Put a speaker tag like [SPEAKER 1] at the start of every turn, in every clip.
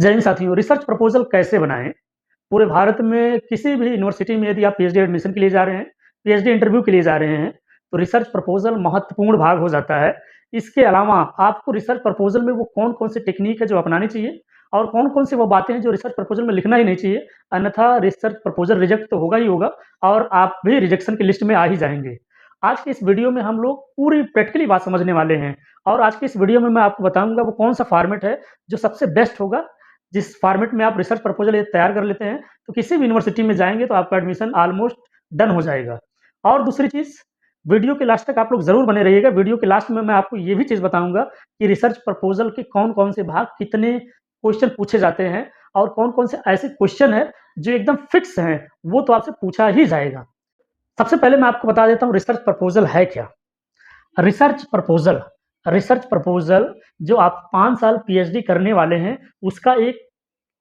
[SPEAKER 1] जय हिंद साथियों, research proposal कैसे बनाएँ? पूरे भारत में किसी भी यूनिवर्सिटी में यदि आप पीएचडी एडमिशन के लिए जा रहे हैं, पीएचडी इंटरव्यू के लिए जा रहे हैं, तो रिसर्च प्रपोज़ल महत्वपूर्ण भाग हो जाता है। इसके अलावा आपको रिसर्च प्रपोज़ल में वो कौन-कौन सी टेक्नीक है जो अपनानी चाहिए और कौन-कौन सी वो बातें हैं जो रिसर्च प्रपोज़ल में लिखना ही नहीं चाहिए, अन्यथा रिसर्च प्रपोज़ल रिजेक्ट तो होगा ही होगा और आप भी रिजेक्शन की लिस्ट में आ ही जाएँगे। आज की इस वीडियो में हम लोग पूरी प्रैक्टिकली बात समझने वाले हैं और आज की इस वीडियो में मैं आपको बताऊँगा वो कौन-सा फ़ॉर्मेट है, जो सबसे बेस्ट होगा। जिस फॉर्मेट में आप रिसर्च प्रपोज़ल ये तैयार कर लेते हैं, तो किसी भी यूनिवर्सिटी में जाएँगे तो आपका एडमिशन ऑलमोस्ट डन हो जाएगा। और दूसरी चीज़, वीडियो के लास्ट तक आप लोग ज़रूर बने रहिएगा। वीडियो के लास्ट में मैं आपको ये भी चीज़ बताऊँगा कि रिसर्च प्रपोज़ल के कौन-कौन से भाग, कितने क्वेश्चन पूछे जाते हैं और कौन-कौन से ऐसे क्वेश्चन हैं, जो एकदम फिक्स हैं, वो तो आपसे पूछा ही जाएगा। सबसे पहले मैं आपको बता देता हूँ रिसर्च प्रपोज़ल है क्या? रिसर्च प्रपोज़ल रिसर्च प्रपोज़ल जो आप 5 साल पीएचडी करने वाले हैं, उसका एक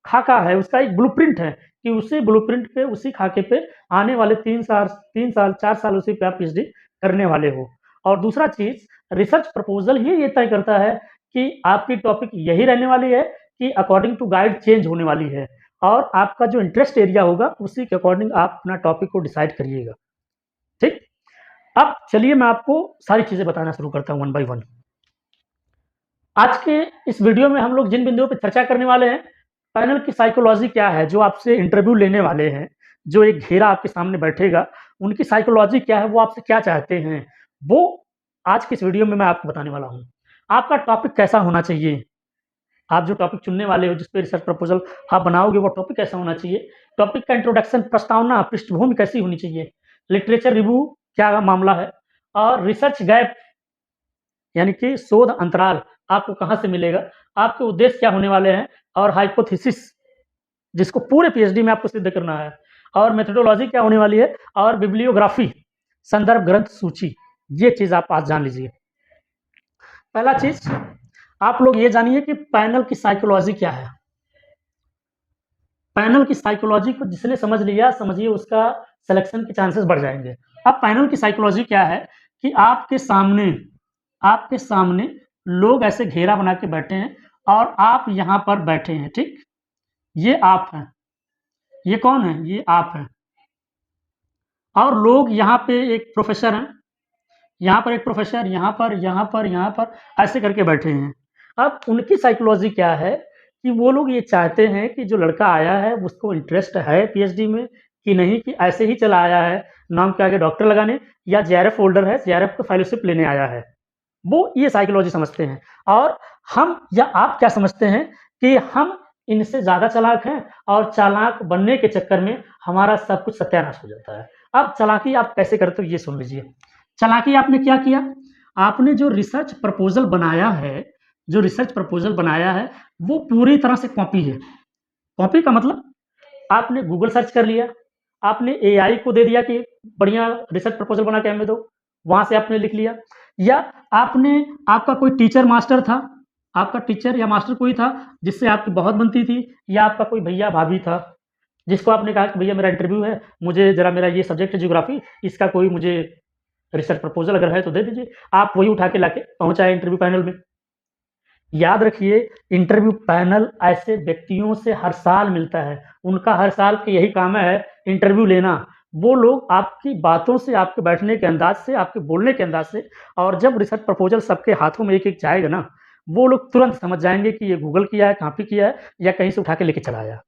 [SPEAKER 1] खाका है, उसका एक ब्लूप्रिंट है कि उसी ब्लूप्रिंट पे, उसी खाके पे आने वाले 3 साल, 4 साल उसी पे आप पीएचडी करने वाले हो। और दूसरा चीज़, रिसर्च प्रपोज़ल ही ये तय करता है कि आपकी टॉपिक यही रहने वाली है कि अकॉर्डिंग टू गाइड चेंज होने वाली है और आपका जो इंटरेस्ट एरिया होगा, उसी के अकॉर्डिंग आप अपना टॉपिक को डिसाइड करिएगा, ठीक? अब चलिए मैं आपको सारी चीज़ें बताना शुरू करता हूँ वन बाय वन। आज के इस वीडियो में हम लोग जिन बिंदुओं पे चर्चा करने वाले हैं, पैनल की साइकोलॉजी क्या है, जो आपसे इंटरव्यू लेने वाले हैं, जो एक घेरा आपके सामने बैठेगा, उनकी साइकोलॉजी क्या है, वो आपसे क्या चाहते हैं, वो आज की इस वीडियो में मैं आपको बताने वाला हूँ। आपका टॉपिक कैसा होना चाहिए? आप जो टॉपिक चुनने वाले हो, जिस पे रिसर्च प्रपोज़ल आप बनाओगे, वो टॉपिक कैसा होना चाहिए? टॉपिक का इंट्रोडक्शन, प्रस्तावना, पृष्ठभूमि कैसी होनी चाहिए? लिटरेचर रिव्यू क्या मामला है? और रिसर्च गैप यानी कि शोध अंतराल आपको कहाँ से मिलेगा? आपके उद्देश्य क्या होने वाले हैं? और हाइपोथेसिस जिसको पूरे पीएचडी में आपको सिद्ध करना है और मेथोडोलॉजी क्या होने वाली है और बिब्लियोग्राफी, संदर्भ ग्रंथ सूची, ये चीज़ आप आज जान लीजिए। पहला चीज़, आप लोग ये जानिए कि पैनल की साइकोलॉजी क्या है? पैनल की साइकोलॉजी को जिसने समझ लिया, समझिए उसका सिलेक्शन के चांसेस बढ़ जाएँगे। अब पैनल की साइकोलॉजी क्या है कि आपके सामने लोग ऐसे घेरा बना के बैठे हैं और आप यहाँ पर बैठे हैं, ठीक? ये आप हैं। ये कौन है? ये आप हैं। और लोग यहाँ पे एक प्रोफ़ेसर हैं, यहाँ पर एक प्रोफ़ेसर, यहाँ पर ऐसे करके बैठे हैं। अब उनकी साइकोलॉजी क्या है कि वो लोग ये चाहते हैं कि जो लड़का आया है उसको इंटरेस्ट है पीएचडी में कि नहीं, कि ऐसे ही चला आया है नाम के आगे डॉक्टर लगाने, या जेआरएफ होल्डर है, जेआरएफ का फेलोशिप लेने आया है। वो ये साइकोलॉजी समझते हैं और हम या आप क्या समझते हैं कि हम इनसे ज़्यादा चालाक हैं और चालाक बनने के चक्कर में हमारा सब कुछ सत्यानाश हो जाता है। अब चालाकी आप कैसे करते हो ये सुन लीजिए। चालाकी आपने क्या किया? आपने जो रिसर्च प्रपोज़ल बनाया है, वो पूरी तरह से कॉपी है। कॉपी का मतलब आपने गूगल सर्च कर लिया, आपने एआई को दे दिया कि बढ़िया रिसर्च प्रपोज़ल बना के हमें दो, वहाँ से आपने लिख लिया, या आपका कोई टीचर मास्टर था, आपका टीचर या मास्टर कोई था जिससे आपकी बहुत बनती थी, या आपका कोई भैया-भाभी था, जिसको आपने कहा कि भैया मेरा इंटरव्यू है, मुझे ज़रा मेरा ये सब्जेक्ट है ज्योग्राफ़ी, इसका कोई मुझे रिसर्च प्रपोज़ल अगर है तो दे दीजिए। आप वही उठा के लाके पहुँचाए इंटरव्यू पैनल में। याद रखिए, इंटरव्यू पैनल ऐसे व्यक्तियों से हर साल मिलता है। उनका हर साल का यही काम है इंटरव्यू लेना। वो लोग आपकी बातों से, आपके बैठने के अंदाज़ से, आपके बोलने के अंदाज़ से, और जब रिसर्च प्रपोज़ल सबके हाथों में एक-एक जाएगा ना, वो लोग तुरंत समझ जाएँगे कि ये गूगल किया है, कॉपी किया है या कहीं से उठा के लेके चला आया।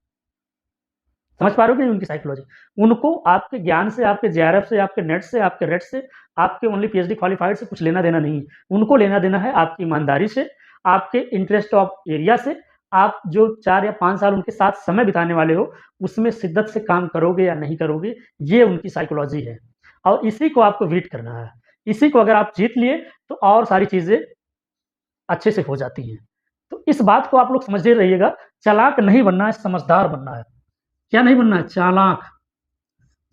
[SPEAKER 1] समझ पा रहे हो कि नहीं उनकी साइकोलॉजी? उनको आपके ज्ञान से, आपके जेआरएफ से, आपके नेट से, आपके रेट से, आपके ओनली पीएचडी क्वालिफाइड से कुछ लेना-देना नहीं है। उनको लेना-देना है आपकी ईमानदारी से, आपके इंटरेस्ट ऑफ एरिया से, आप जो 4 या 5 साल उनके साथ समय बिताने वाले हो, उसमें शिद्दत से काम करोगे या नहीं करोगे, ये उनकी साइकोलॉजी है और इसी को आपको बीट करना है। इसी को अगर आप जीत लिए, तो और सारी चीज़ें अच्छे से हो जाती हैं। तो इस बात को आप लोग समझते रहिएगा, चालाक नहीं बनना है, समझदार बनना है। क्या नहीं बनना है? चालाक।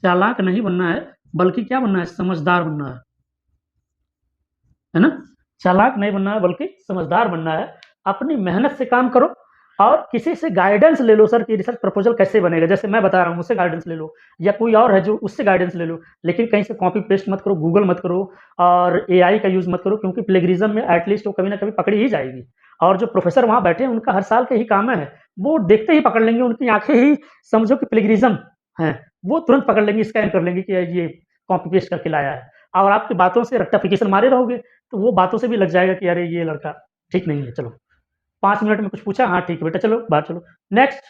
[SPEAKER 1] चालाक नहीं बनना है, बल्कि क्या बनना है? समझदार बनना है ना? चालाक नहीं बनना है, बल्कि समझदार बनना है। अपनी मेहनत से काम करो और किसी से गाइडेंस ले लो सर कि रिसर्च प्रपोज़ल कैसे बनेगा। जैसे मैं बता रहा हूँ, मुझसे गाइडेंस ले लो, या कोई और है जो उससे गाइडेंस ले लो। लेकिन कहीं से कॉपी पेस्ट मत करो, गूगल मत करो और एआई का यूज़ मत करो, क्योंकि प्लेगरिज़्म में एट लीस्ट वो कभी न कभी पकड़ी ही जाएगी। और जो प्रोफ़ेसर वहाँ बैठे हैं उनका हर साल का यही काम है, वो देखते ही पकड़ लेंगे, उनकी आँखें ही समझो कि प्लेगियरिज़्म है, वो तुरंत पकड़ लेंगे, स्कैन कर लेंगे कि ये कॉपी पेस्ट करके लाया है। और आपकी बातों से रेक्टिफ़िकेशन मारे रहोगे, तो वो बातों से भी लग जाएगा कि अरे ये लड़का ठीक नहीं है, चलो 5 मिनट में कुछ पूछा, हाँ ठीक है बेटा चलो बाहर चलो, नेक्स्ट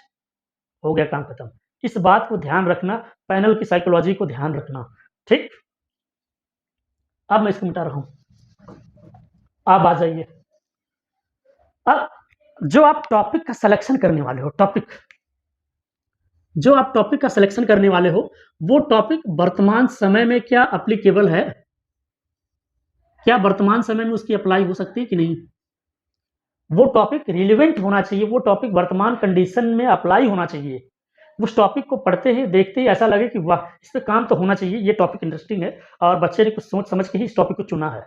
[SPEAKER 1] हो गया काम खत्म। इस बात को ध्यान रखना, पैनल की साइकोलॉजी को ध्यान रखना, ठीक? अब मैं इसको मिटा रहा हूँ, आप आ जाइए। अब जो आप टॉपिक का सिलेक्शन करने वाले हो, जो आप टॉपिक का सिलेक्शन करने वाले हो, वो टॉपिक वर्तमान समय में क्या एप्लीकेबल है? क्या वर्तमान समय में उसकी अप्लाई हो सकती है कि नहीं? वो टॉपिक रिलेवेंट होना चाहिए, वो टॉपिक वर्तमान कंडीशन में अप्लाई होना चाहिए। उस टॉपिक को पढ़ते ही, देखते ही ऐसा लगे कि वाह! इस पे काम तो होना चाहिए, ये टॉपिक इंटरेस्टिंग है और बच्चे ने कुछ सोच समझ के ही इस टॉपिक को चुना है।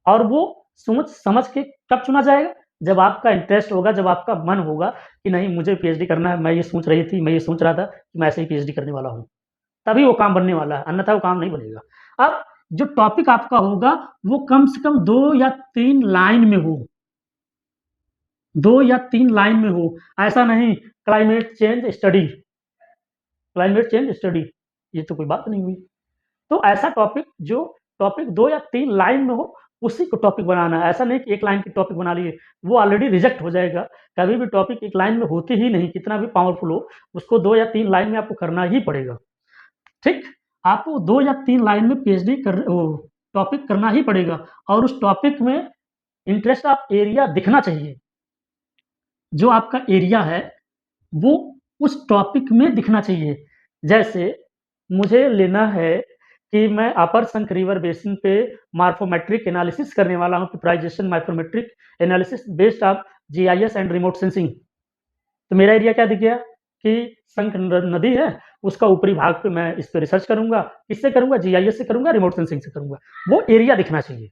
[SPEAKER 1] और वो सोच समझ के कब चुना जाएगा? जब आपका इंटरेस्ट होगा, जब आपका मन होगा कि नहीं मुझे पीएचडी करना है, मैं ये सोच रही थी, मैं ये सोच रहा था कि मैं ऐसे ही पीएचडी करने वाला हूँ। तभी वो काम बनने वाला है, अन्यथा वो काम नहीं बनेगा। अब जो टॉपिक आपका होगा, वो कम से कम 2 या 3 लाइन में हो। 2 या 3 लाइन में हो, ऐसा नहीं क्लाइमेट चेंज स्टडी, ये तो कोई बात नहीं हुई। तो ऐसा टॉपिक जो टॉपिक 2 या 3 लाइन में हो, उसी को टॉपिक बनाना है। ऐसा नहीं कि 1 लाइन की टॉपिक बना लिए, वो ऑलरेडी रिजेक्ट हो जाएगा। कभी भी टॉपिक 1 लाइन में होती ही नहीं, कितना भी पावरफुल हो, उसको 2 या 3 लाइन में आपको करना ही पड़ेगा, ठीक? आपको 2 या 3 लाइन में पीएचडी टॉपिक करना ही पड़ेगा और उस टॉपिक में इंटरेस्ट ऑफ एरिया दिखना चाहिए। जो आपका एरिया है, वो उस टॉपिक में दिखना चाहिए। जैसे मुझे लेना है कि मैं अपर संक रिवर बेसिन पे मॉर्फोमेट्रिक एनालिसिस करने वाला हूँ, prioritization morphometric analysis based of GIS and remote sensing. तो मेरा एरिया क्या दिख गया कि संक नदी है, उसका ऊपरी भाग पे मैं इस पे रिसर्च करूँगा। किससे करूँगा? जीआईएस से करूँगा, रिमोट सेंसिंग से करूँगा। वो एरिया दिखना चाहिए,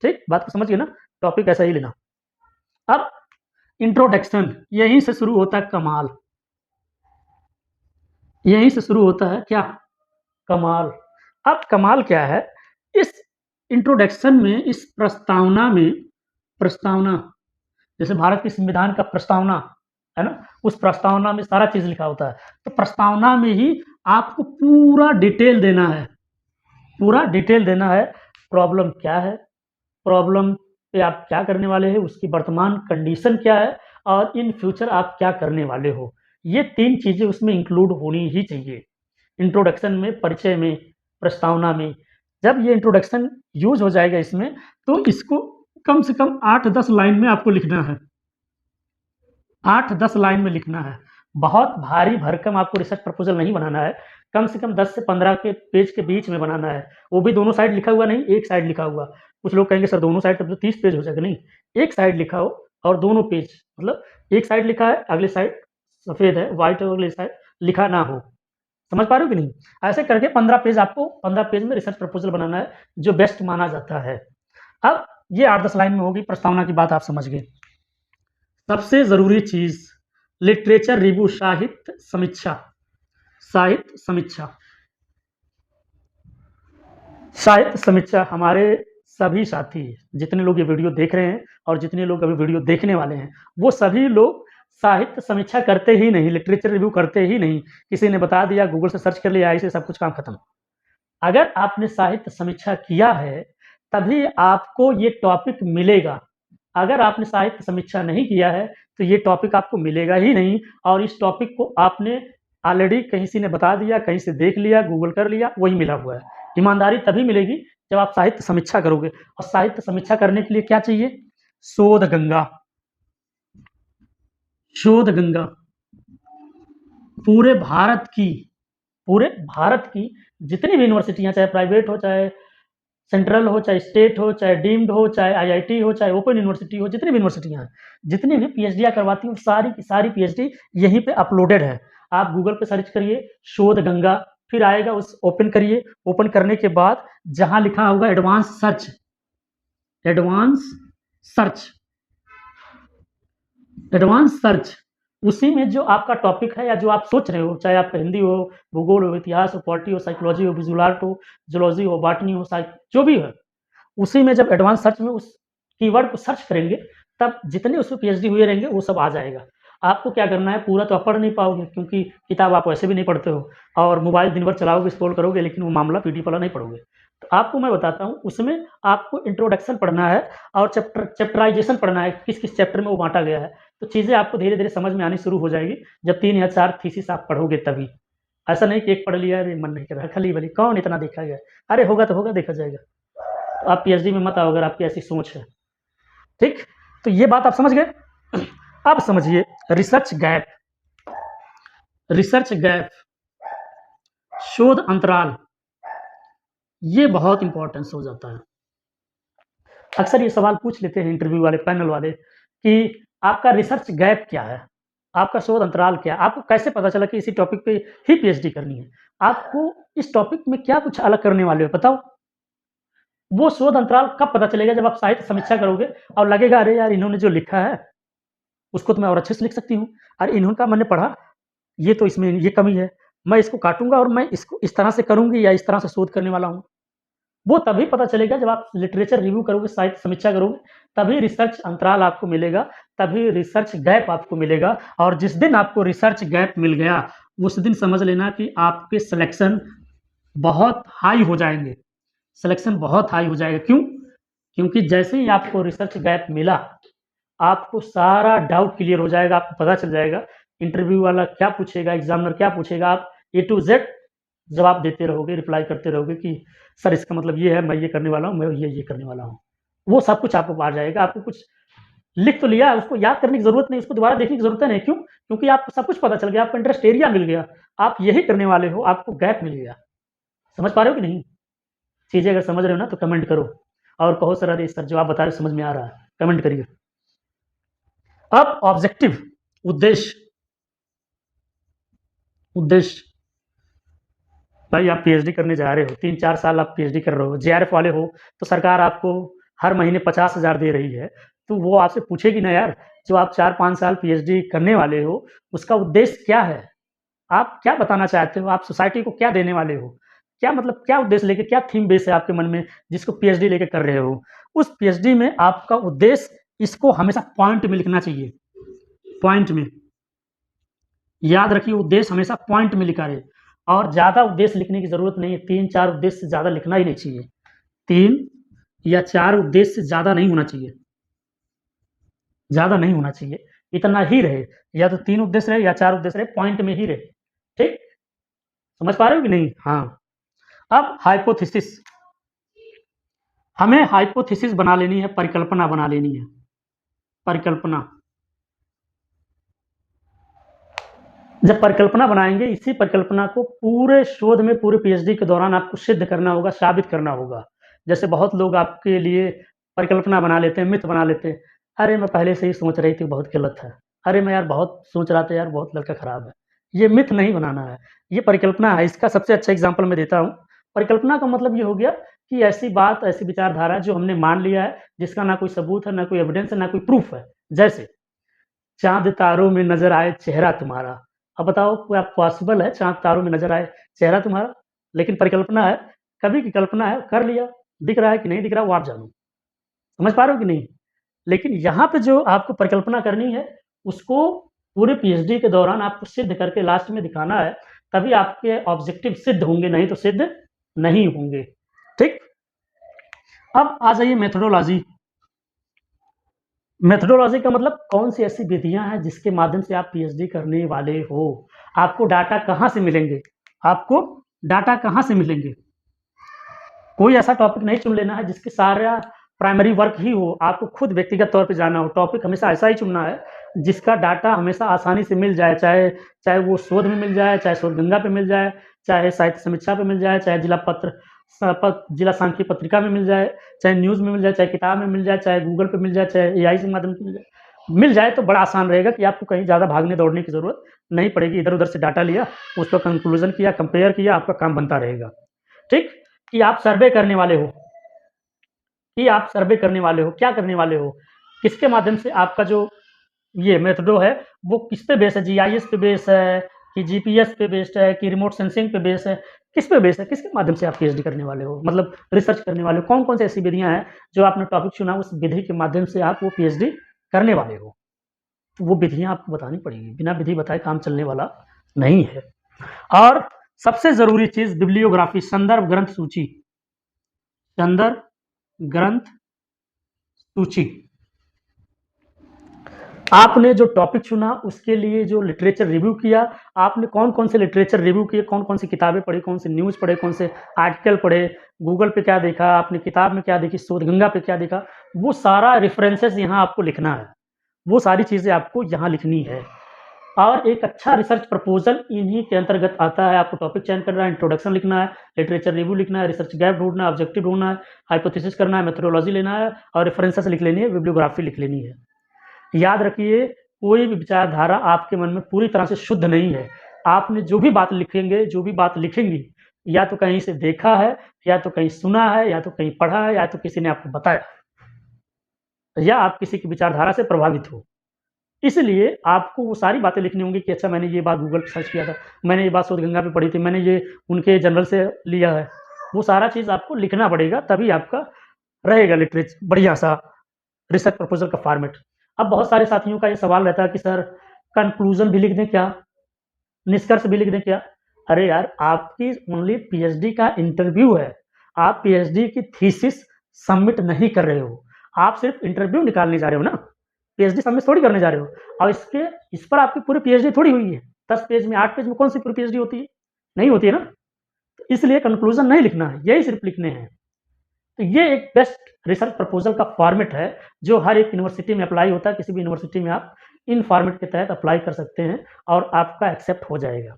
[SPEAKER 1] ठीक? बात को समझ गए ना? टॉपिक ऐसा ही लेना। अब इंट्रोडक्शन, यहीं से शुरू होता है कमाल। यहीं से शुरू होता है क्या? कमाल। अब कमाल क्या है? इस इंट्रोडक्शन में, इस प्रस्तावना जैसे भारत के संविधान का प्रस्तावना, है ना? उस प्रस्तावना में सारा चीज़ लिखा होता है। तो प्रस्तावना में ही आपको पूरा डिटेल देना है, प्रॉब्लम क्या है? प्रॉब्लम पे आप क्या करने वाले हैं? उसकी वर्तमान कंडीशन क्या है? और इन फ्यूचर आप क्या करने वाले हो? ये 3 चीज़ें उसमें इंक्लूड होनी ही चाहिए। इंट्रोडक्शन में, परिचय में, प्रस्तावना में। जब ये इंट्रोडक्शन यूज़ हो जाएगा इसमें, तो इसको कम से कम 8-10 लाइन में आपको लिखना है। 8-10 लाइन में लिखना है। बहुत भारी भरकम आपको रिसर्च प्रपोज़ल नहीं बनाना है। कम से कम 10 से 15 के पेज के बीच में बनाना है। वो भी दोनों साइड लिखा हुआ नहीं, एक साइड लिखा हुआ। कुछ लोग कहेंगे सर दोनों साइड तब तो 30 पेज हो जाएगा। नहीं, एक साइड लिखा हो और दोनों पेज, मतलब एक साइड लिखा है, अगली साइड सफ़ेद है, व्हाइट है, अगली साइड लिखा ना हो। समझ पा रहे हो कि नहीं? ऐसे करके 15 पेज आपको 15 पेज में रिसर्च प्रपोज़ल बनाना है, जो बेस्ट माना जाता है। अब ये 8-10 लाइन में होगी, प्रस्तावना की बात आप समझ गए। सबसे ज़रूरी चीज़ लिटरेचर रिव्यू, साहित्य समीक्षा। हमारे सभी साथी, जितने लोग ये वीडियो देख रहे हैं और जितने लोग अभी वीडियो देखने वाले हैं, वो सभी लोग साहित्य समीक्षा करते ही नहीं, लिटरेचर रिव्यू करते ही नहीं। किसी ने बता दिया, गूगल से सर्च कर लिया, ऐसे सब कुछ काम खत्म। अगर आपने साहित्य समीक्षा किया है, तभी आपको ये टॉपिक मिलेगा। अगर आपने साहित्य समीक्षा नहीं किया है, तो ये टॉपिक आपको मिलेगा ही नहीं और इस टॉपिक को आपने ऑलरेडी कहीं से ने बता दिया, कहीं से देख लिया, गूगल कर लिया, वही मिला हुआ है। ईमानदारी तभी मिलेगी जब आप साहित्य समीक्षा करोगे और साहित्य समीक्षा करने के लिए क्या चाहिए? शोध गंगा। पूरे भारत की जितनी भी यूनिवर्सिटियाँ, चाहे प्राइवेट हो, चाहे सेंट्रल हो, चाहे स्टेट हो, चाहे डीम्ड हो, चाहे आईआईटी हो, चाहे ओपन यूनिवर्सिटी हो, जितनी भी यूनिवर्सिटियाँ हैं, जितनी भी पीएचडीयाँ करवाती हैं, सारी की सारी पीएचडी यहीं पे अपलोडेड है। आप गूगल पे सर्च करिए शोध गंगा, फिर आएगा, उस ओपन करिए। ओपन करने के बाद जहाँ लिखा होगा एडवांस सर्च, उसी में जो आपका टॉपिक है या जो आप सोच रहे हो, चाहे आपका हिंदी हो, भूगोल हो, इतिहास हो, पॉलिटी हो, साइकोलॉजी हो, विजुअल आर्ट हो, जूलॉजी हो, बॉटनी हो, जो भी है, उसी में जब एडवांस सर्च में उस कीवर्ड को सर्च करेंगे, तब जितने उसमें पीएचडी हुए रहेंगे वो सब आ जाएगा। आपको क्या करना है, पूरा तो आप पढ़ नहीं पाओगे क्योंकि किताब आप वैसे भी नहीं पढ़ते हो और मोबाइल दिन भर चलाओगे, स्क्रॉल करोगे, लेकिन वो मामला पीडीएफ वाला नहीं पढ़ोगे। तो आपको मैं बताता हूँ, उसमें आपको इंट्रोडक्शन पढ़ना है और चैप्टराइज़ेशन पढ़ना है, किस-किस चैप्टर में वो बाँटा गया है। तो चीज़ें आपको धीरे-धीरे समझ में आनी शुरू हो जाएगी, जब 3 या 4 थीसिस आप पढ़ोगे तभी। ऐसा नहीं कि एक पढ़ लिया, अरे मन नहीं कर रहा, खली-बली कौन इतना देखा गया? अरे होगा तो होगा, देखा जाएगा। तो आप पीएचडी में मत आओ अगर आपकी ऐसी सोच है, ठीक? तो ये बात आप समझ गए? अब समझिए रिसर्च गैप, रिसर्च गैप, शोध अंतराल, ये बहुत इम्पोर्टेंस हो जाता है। अक्सर ये सवाल पूछ लेते हैं इंटरव्यू वाले, पैनल वाले कि आपका रिसर्च गैप क्या है? आपका शोध अंतराल क्या है? आपको कैसे पता चला कि इसी टॉपिक पे ही पीएचडी करनी है? आपको इस टॉपिक में क्या कुछ अलग करने वाले हो, बताओ? वो शोध अंतराल कब पता चलेगा, जब आप साहित्य समीक्षा करोगे और लगेगा अरे यार इन्होंने जो लिखा है, उसको तो मैं और अच्छे से लिख सकती हूँ। अरे इन्होंका मैंने पढ़ा, ये तो इसमें ये कमी है। मैं इसको काटूँगा और मैं इसको इस तरह से करूँगी या इस तरह से शोध करने वाला हूँ। वो तभी पता चलेगा जब आप लिटरेचर रिव्यू करोगे, साहित्य समीक्षा करोगे, तभी रिसर्च अंतराल आपको मिलेगा, तभी रिसर्च गैप आपको मिलेगा और जिस दिन आपको रिसर्च गैप मिल गया, उस दिन समझ लेना कि आपके सिलेक्शन बहुत हाई हो जाएँगे। सिलेक्शन बहुत हाई हो जाएगा, क्यों? क्योंकि जैसे ही आपको रिसर्च गैप मिला, आपको सारा डाउट क्लियर हो जाएगा, आपको पता चल जाएगा, इंटरव्यू वाला क्या पूछेगा, एग्ज़ामिनर क्या पूछेगा, आप ए टू ज़ेड जवाब देते रहोगे, रिप्लाई करते रहोगे कि सर इसका मतलब ये है, मैं ये करने वाला हूँ, मैं ये करने वाला हूँ। वो सब कुछ आपको आ जाएगा, आपको कुछ लिख तो लिया, उसको याद करने की ज़रूरत नहीं, उसको दोबारा देखने की ज़रूरत नहीं, क्यों? क्योंकि आपको सब कुछ पता चल गया, आपको इंटरेस्ट एरिया मिल गया, आप यही करने वाले हो, आपको गैप मिल गया। समझ पा रहे हो कि नहीं? चीज़ें अगर समझ रहे हो ना तो कमेंट करो और कहो सर अरे सर जो आप बता रहे हो समझ में आ रहा है, कमेंट करिए। अब ऑब्जेक्टिव, उद्देश्य, उद्देश्य भाई आप पीएचडी करने जा रहे हो, 3-4 साल आप पीएचडी कर रहे हो, जेआरएफ वाले हो, तो सरकार आपको हर महीने 50,000 दे रही है, तो वो आपसे पूछेगी ना यार, जो आप 4-5 साल पीएचडी करने वाले हो, उसका उद्देश्य क्या है? आप क्या बताना चाहते हो? आप सोसाइटी को क्या देने वाले हो? क्या मतलब क्या उद्देश्य लेके, क्या थीम बेस है आपके मन में, जिसको पीएचडी लेके कर रहे हो? उस पीएचडी में आपका उद्देश्य, इसको हमेशा पॉइंट में लिखना चाहिए, पॉइंट में। याद रखिए उद्देश्य हमेशा पॉइंट में लिखा रहे और ज़्यादा उद्देश्य लिखने की ज़रूरत नहीं है, 3-4 उद्देश्य से ज़्यादा लिखना ही नहीं चाहिए। 3 या 4 उद्देश्य से ज़्यादा नहीं होना चाहिए, ज़्यादा नहीं होना चाहिए, इतना ही रहे, या तो 3 उद्देश्य रहे या 4 उद्देश्य रहे, पॉइंट में ही रहे, ठीक? समझ पा रहे हो कि नहीं? हाँ। अब हाइपोथेसिस, हमें हाइपोथेसिस बना लेनी है, परिकल्पना बना लेनी है, परिकल्पना। जब परिकल्पना बनाएँगे, इसी परिकल्पना को पूरे शोध में, पूरे पीएचडी के दौरान आपको सिद्ध करना होगा, साबित करना होगा। जैसे बहुत लोग आपके लिए परिकल्पना बना लेते हैं, मिथ बना लेते हैं। अरे! मैं पहले से ही सोच रही थी बहुत गलत है। अरे! मैं यार बहुत सोच रहा था यार बहुत लड़का खराब है। ये मिथ नहीं बनाना है, ये परिकल्पना है। इसका सबसे अच्छा एग्ज़ाम्पल मैं देता हूँ। परिकल्पना का मतलब ये हो गया कि ऐसी बात, ऐसी विचारधारा जो हमने मान लिया है, जिसका ना कोई सबूत है, ना कोई एविडेंस है, ना कोई प्रूफ है। जैसे चाँद तारों में नज़र आए चेहरा तुम्हारा। अब बताओ क्या पॉसिबल है चाँद तारों में नज़र आए चेहरा तुम्हारा? लेकिन परिकल्पना है, कवि की कल्पना है, कर लिया। दिख रहा है कि नहीं दिख रहा वो आप जानो। समझ पा रहे हो कि नहीं? लेकिन यहाँ पे जो आपको परिकल्पना करनी है, उसको पूरे पीएचडी के दौरान आपको सिद्ध करके लास्ट में दिखाना है, तभी आपके ऑब्जेक्टिव सिद्ध होंगे, नहीं तो सिद्ध नहीं होंगे। ठीक? अब आ जाइए मेथोडोलॉजी। मेथोडोलॉजी का मतलब कौन-सी ऐसी विधियाँ हैं जिसके माध्यम से आप पीएचडी करने वाले हो? आपको डाटा कहाँ से मिलेंगे? आपको डाटा कहाँ से मिलेंगे? कोई ऐसा टॉपिक नहीं चुन लेना है जिसके सारा प्राइमरी वर्क ही हो, आपको खुद व्यक्तिगत तौर पे जाना हो। टॉपिक हमेशा ऐसा ही चुनना है जिसका डाटा हमेशा आसानी से मिल जाए, चाहे चाहे वो शोध में मिल जाए, चाहे शोधगंगा पे मिल जाए, चाहे साहित्य समीक्षा पे मिल जाए, चाहे जिला सांख्यिकी पत्रिका में मिल जाए, चाहे न्यूज़ में मिल जाए, चाहे किताब में मिल जाए, चाहे गूगल पे मिल जाए, चाहे एआई के माध्यम से मिल जाए। मिल जाए तो बड़ा आसान रहेगा कि आपको कहीं ज़्यादा भागने-दौड़ने की ज़रूरत नहीं पड़ेगी। इधर-उधर से डाटा लिया, उसका कंक्लूज़न किया, कंपेयर किया, आपका काम बनता रहेगा। ठीक? कि आप सर्वे करने वाले हो, कि आप सर्वे करने वाले हो, क्या करने वाले हो? किसके माध्यम से आपका जो ये मेथडो है, वो किस पे बेस है? जीआईएस पे बेस है कि जीपीएस पे बेस्ड है कि रिमोट सेंसिंग पे बेस है? किस पे बेस है? किसके माध्यम से आप पीएचडी करने वाले हो? मतलब रिसर्च करने वाले हो? कौन-कौन सी ऐसी विधियाँ हैं, जो आपने टॉपिक चुना, उस विधि के माध्यम से आप वो पीएचडी करने वाले हो, तो वो विधियाँ आपको बतानी पड़ेगी, बिना विधि बताए काम चलने वाला नहीं है। और सबसे ज़रूरी चीज़ बिब्लियोग्राफ़ी, संदर्भ ग्रंथ सूची, संदर्भ ग्रंथ सूची। आपने जो टॉपिक चुना उसके लिए जो लिटरेचर रिव्यू किया, आपने कौन-कौन से लिटरेचर रिव्यू किए, कौन-कौन सी किताबें पढ़ी, कौन से न्यूज़ पढ़े, कौन से आर्टिकल पढ़े, गूगल पे क्या देखा, आपने किताब में क्या देखी, शोधगंगा पे क्या देखा, वो सारा रेफ़रेंसेस यहाँ आपको लिखना है। वो सारी चीज़ें आपको यहाँ लिखनी है। और एक अच्छा रिसर्च प्रपोज़ल इन्हीं के अंतर्गत आता है। आपको टॉपिक चयन करना है, इंट्रोडक्शन लिखना है, लिटरेचर रिव्यू लिखना है, रिसर्च गैप ढूँढना है, ऑब्जेक्टिव ढूँढना है, हाइपोथेसिस करना है, मेथोडोलॉजी लेना है और रेफ़रेंसेस लिख लेनी है, बिब्लियोग्राफ़ी लिख लेनी है। याद रखिए, कोई भी विचारधारा आपके मन में पूरी तरह से शुद्ध नहीं है। आपने जो भी बात लिखेंगे, जो भी बात लिखेंगी, या तो कहीं से देखा है, या तो कहीं सुना है, या तो कहीं पढ़ा है, या तो किसी ने आपको बताया, या आप किसी की विचारधारा से प्रभावित हो। इसलिए आपको वो सारी बातें लिखनी होंगी कि अच्छा मैंने ये बात गूगल पे सर्च किया था, मैंने ये बात शोधगंगा पे पढ़ी थी, मैंने ये उनके जर्नल से लिया है। वो सारा चीज़ आपको लिखना पड़ेगा, तभी आपका रहेगा बढ़िया-सा रिसर्च प्रपोज़ल का फ़ॉर्मेट। अब बहुत सारे साथियों का ये सवाल रहता है कि सर कन्क्लूज़न भी लिख दें क्या? निष्कर्ष भी लिख दें क्या? अरे यार, आपकी ओनली पीएचडी का इंटरव्यू है। आप पीएचडी की थीसिस सबमिट नहीं कर रहे हो। आप सिर्फ़ इंटरव्यू निकालने जा रहे हो ना। पीएचडी सबमिट थोड़ी करने जा रहे हो। और इस पर आपकी पूरी पीएचडी थोड़ी हुई है। 10 पेज में, 8 पेज में कौन-सी पूरी पीएचडी होती है? नहीं होती है ना। तो इसलिए कन्क्लूज़न नहीं लिखना है, यही सिर्फ़ लिखने हैं। तो ये एक बेस्ट रिसर्च प्रपोज़ल का फ़ॉर्मेट है, जो हर एक यूनिवर्सिटी में अप्लाई होता है। किसी भी यूनिवर्सिटी में आप इन फ़ॉर्मेट के तहत अप्लाई कर सकते हैं और आपका एक्सेप्ट हो जाएगा।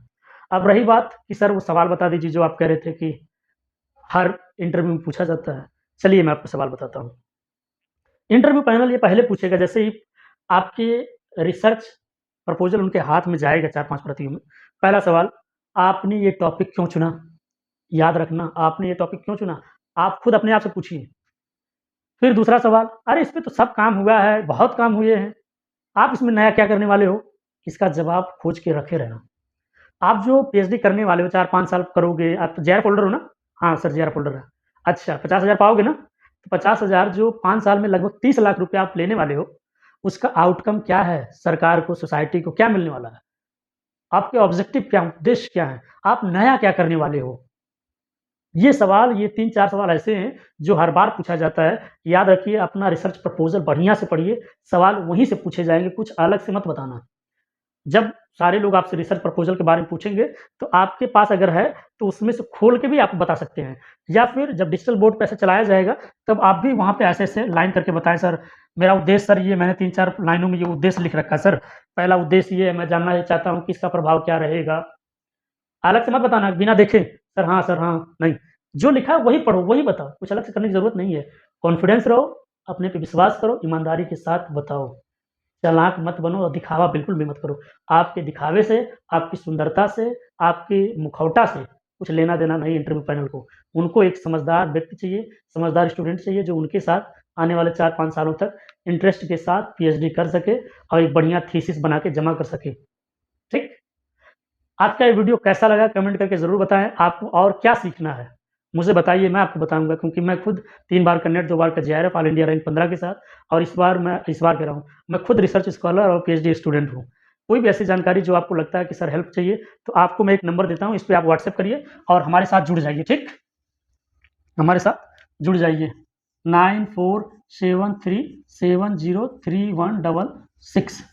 [SPEAKER 1] अब रही बात कि सर वो सवाल बता दीजिए जो आप कह रहे थे कि हर इंटरव्यू में पूछा जाता है। चलिए मैं आपको सवाल बताता हूँ। इंटरव्यू पैनल ये पहले पूछेगा, जैसे ही आपके रिसर्च प्रपोज़ल उनके हाथ में जाएगा 4-5 प्रतियों में, पहला सवाल, आपने ये टॉपिक क्यों चुना? याद रखना, आपने ये टॉपिक क्यों चुना? आप खुद अपने आप से पूछिए। फिर दूसरा सवाल, अरे इस पे तो सब काम हुआ है, बहुत काम हुए हैं, आप इसमें नया क्या करने वाले हो? इसका जवाब खोज के रखे रहना। आप जो पीएचडी करने वाले हो, 4-5 साल करोगे, आप तो जेआर फ़ोल्डर हो ना? हाँ सर, जेआर फ़ोल्डर है। अच्छा, 50,000 पाओगे ना? तो 50,000 जो 5 साल में लगभग 30 लाख रुपए आप लेने वाले हो, उसका आउटकम क्या है? सरकार को, सोसाइटी को क्या मिलने वाला है? आपके ऑब्जेक्टिव क्या हैं? उद्देश्य क्या हैं? आप नया क्या करने वाले हो? ये सवाल, ये 3-4 सवाल ऐसे हैं जो हर बार पूछा जाता है। याद रखिए, अपना रिसर्च प्रपोज़ल बढ़िया से पढ़िए, सवाल वहीं से पूछे जाएँगे, कुछ अलग से मत बताना। जब सारे लोग आपसे रिसर्च प्रपोज़ल के बारे में पूछेंगे, तो आपके पास अगर है, तो उसमें से खोल के भी आप बता सकते हैं। या फिर जब डिजिटल बोर्ड पे ऐसे चलाया जाएगा, तब आप भी वहाँ पे ऐसे-ऐसे लाइन करके बताएँ, सर मेरा उद्देश्य सर ये, मैंने 3-4 लाइनों में ये उद्देश्य लिख रखा है सर। पहला उद्देश्य ये है, मैं जानना ये चाहता हूँ कि इसका प्रभाव क्या रहेगा। अलग से मत बताना बिना देखे, सर हाँ, नहीं। जो लिखा है वही पढ़ो, वही बताओ, कुछ अलग से करने की ज़रूरत नहीं है। कॉन्फिडेंस रहो, अपने पे विश्वास करो, ईमानदारी के साथ बताओ। चालाक मत बनो और दिखावा बिल्कुल भी मत करो। आपके दिखावे से, आपकी सुंदरता से, आपके मुखौटा से कुछ लेना-देना नहीं इंटरव्यू पैनल को। उनको एक समझदार व्यक्ति चाहिए, समझदार स्टूडेंट चाहिए जो उनके साथ आने वाले 4-5 सालों तक इंटरेस्ट के साथ पीएचडी कर सके और एक बढ़िया थीसिस बना के जमा कर सके। ठीक? आज का ये वीडियो कैसा लगा कमेंट करके ज़रूर बताएँ। आपको और क्या सीखना है? मुझे बताइए, मैं आपको बताऊँगा, क्योंकि मैं खुद 3 बार का नेट, 2 बार का जेआरएफ, ऑल इंडिया रैंक 15 के साथ, और इस बार कह रहा हूँ, मैं खुद रिसर्च स्कॉलर और पीएचडी स्टूडेंट हूँ। कोई भी ऐसी जानकारी जो आपको लगता है कि सर हेल्प चाहिए, तो आपको मैं एक नंबर देता हूँ, इस पे आप व्हाट्सएप करिए और हमारे साथ जुड़ जाइए, ठीक? हमारे साथ जुड़ जाइए। 9473703166।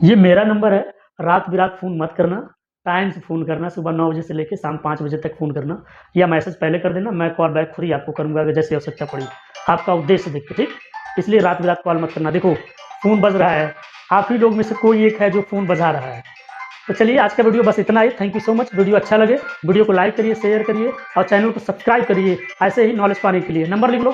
[SPEAKER 1] ये मेरा नंबर है। रात-बिरात फ़ोन मत करना, टाइम से फ़ोन करना, सुबह 9 बजे से लेके शाम 5 बजे तक फ़ोन करना, या मैसेज पहले कर देना, मैं कॉल बैक खुद ही आपको करूँगा अगर जैसे आवश्यकता पड़ी, आपका उद्देश्य देख के, ठीक? इसलिए रात-बिरात कॉल मत करना। देखो, फ़ोन बज रहा है, आप ही लोग में से कोई एक है जो फ़ोन बजा रहा है। तो चलिए, आज का वीडियो बस इतना ही। Thank you so much. Video अच्छा लगे, वीडियो को लाइक करिए, शेयर करिए और चैनल को सब्सक्राइब करिए, ऐसे ही नॉलेज पाने के लिए। नंबर लिख लो